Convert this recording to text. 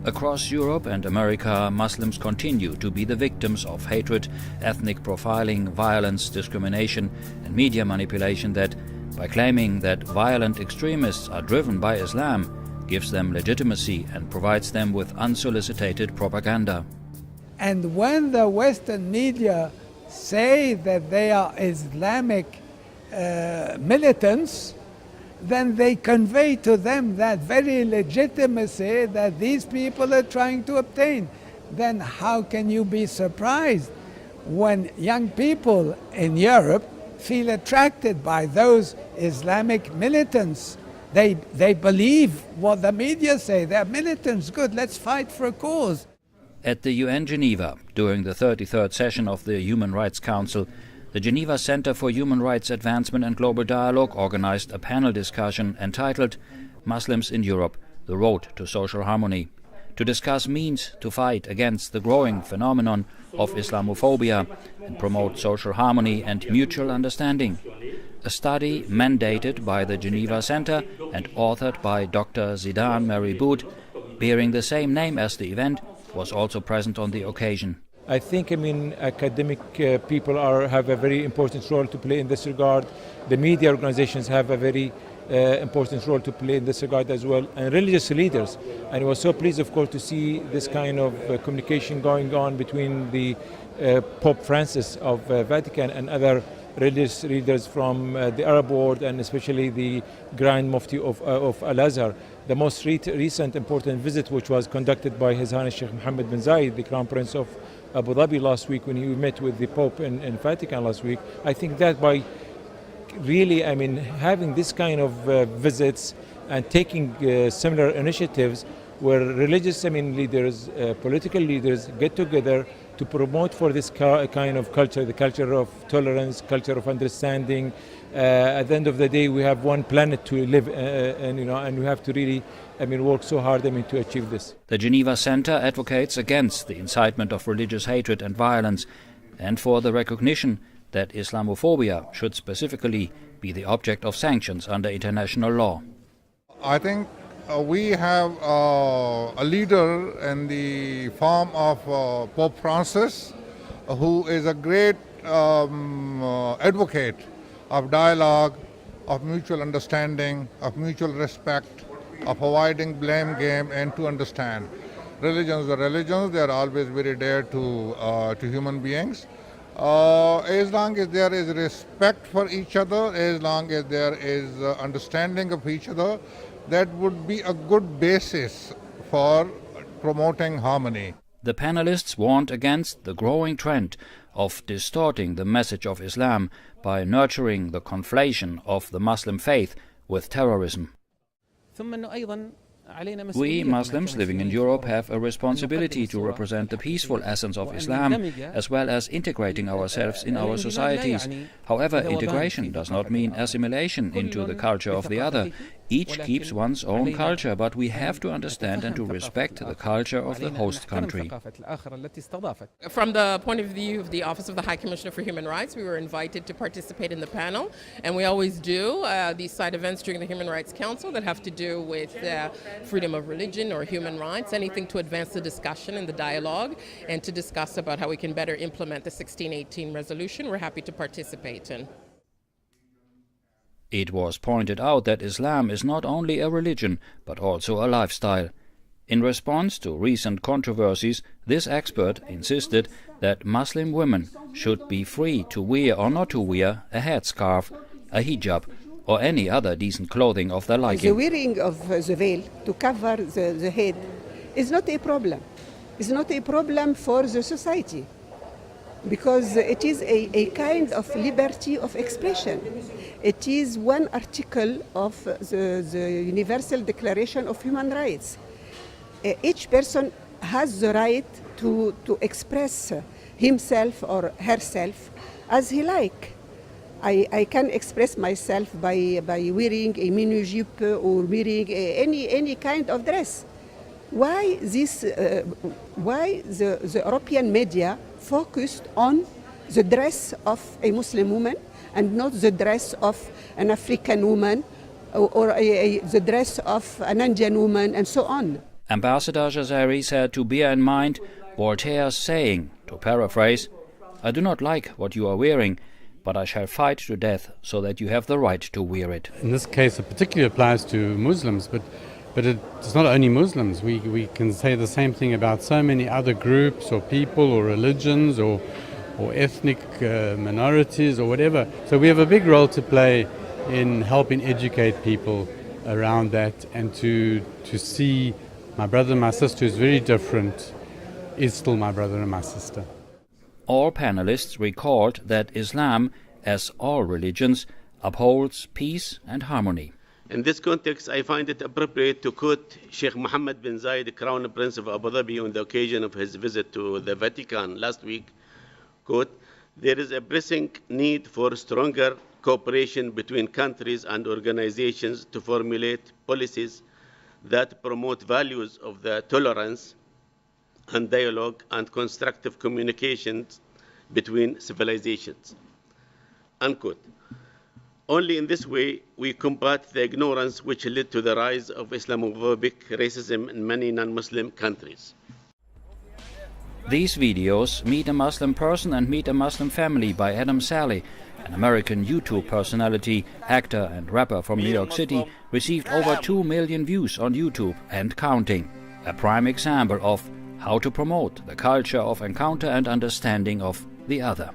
Across Europe and America, Muslims continue to be the victims of hatred, ethnic profiling, violence, discrimination and media manipulation that, by claiming that violent extremists are driven by Islam, gives them legitimacy and provides them with unsolicited propaganda. And when the Western media say that they are Islamic militants, then they convey to them that very legitimacy that these people are trying to obtain. Then how can you be surprised when young people in Europe feel attracted by those Islamic militants? They believe what the media say. They're militants. Good, let's fight for a cause. At the UN Geneva, during the 33rd session of the Human Rights Council, the Geneva Centre for Human Rights Advancement and Global Dialogue organized a panel discussion entitled Muslims in Europe, the Road to Social Harmony, to discuss means to fight against the growing phenomenon of Islamophobia and promote social harmony and mutual understanding. A study mandated by the Geneva Centre and authored by Dr. Zidane Mariboud, bearing the same name as the event, was also present on the occasion. I think, academic people have a very important role to play in this regard. The media organizations have a very important role to play in this regard as well, and religious leaders. And I was so pleased, of course, to see this kind of communication going on between the Pope Francis of Vatican and other religious leaders from the Arab world, and especially the Grand Mufti of Al-Azhar. The most recent important visit, which was conducted by His Highness Sheikh Mohammed bin Zayed, the Crown Prince of Abu Dhabi last week, when he met with the Pope in Vatican last week. I think that by really, having this kind of visits and taking similar initiatives where religious leaders, political leaders get together to promote for this kind of culture, the culture of tolerance, culture of understanding. At the end of the day, we have one planet to live and we have to really work so hard to achieve this. The Geneva Centre advocates against the incitement of religious hatred and violence and for the recognition that Islamophobia should specifically be the object of sanctions under international law. I think we have a leader in the form of Pope Francis, who is a great advocate of dialogue, of mutual understanding, of mutual respect, of avoiding blame game, and to understand. Religions are religions, they are always very dear to human beings. As long as there is respect for each other, as long as there is understanding of each other, that would be a good basis for promoting harmony. The panelists warned against the growing trend of distorting the message of Islam by nurturing the conflation of the Muslim faith with terrorism. We Muslims living in Europe have a responsibility to represent the peaceful essence of Islam, as well as integrating ourselves in our societies. However, integration does not mean assimilation into the culture of the other. Each keeps one's own culture, but we have to understand and to respect the culture of the host country. From the point of view of the Office of the High Commissioner for Human Rights, we were invited to participate in the panel, and we always do these side events during the Human Rights Council that have to do with freedom of religion or human rights, anything to advance the discussion and the dialogue, and to discuss about how we can better implement the 1618 resolution. We're happy to participate in. It was pointed out that Islam is not only a religion, but also a lifestyle. In response to recent controversies, this expert insisted that Muslim women should be free to wear or not to wear a headscarf, a hijab, or any other decent clothing of their liking. The wearing of the veil to cover the head is not a problem. It's not a problem for the society, because it is a kind of liberty of expression. It is one article of the Universal Declaration of Human Rights. Each person has the right to express himself or herself as he like. I can express myself by wearing a mini jupe or wearing any kind of dress. Why the European media focused on the dress of a Muslim woman and not the dress of an African woman or the dress of an Indian woman and so on? Ambassador Jazari said to bear in mind Voltaire's saying, to paraphrase, "I do not like what you are wearing, but I shall fight to death so that you have the right to wear it." In this case, it particularly applies to Muslims, but it's not only Muslims. We can say the same thing about so many other groups or people or religions or ethnic minorities or whatever. So we have a big role to play in helping educate people around that, and to see my brother and my sister is very different is still my brother and my sister. All panelists recalled that Islam, as all religions, upholds peace and harmony. In this context, I find it appropriate to quote Sheikh Mohammed bin Zayed, Crown Prince of Abu Dhabi, on the occasion of his visit to the Vatican last week. Quote, "There is a pressing need for stronger cooperation between countries and organizations to formulate policies that promote values of the tolerance and dialogue and constructive communications between civilizations." Unquote. Only in this way we combat the ignorance which led to the rise of Islamophobic racism in many non-Muslim countries. These videos, Meet a Muslim Person and Meet a Muslim Family by Adam Sally, an American YouTube personality, actor and rapper from New York City, received over 2 million views on YouTube and counting. A prime example of how to promote the culture of encounter and understanding of the other.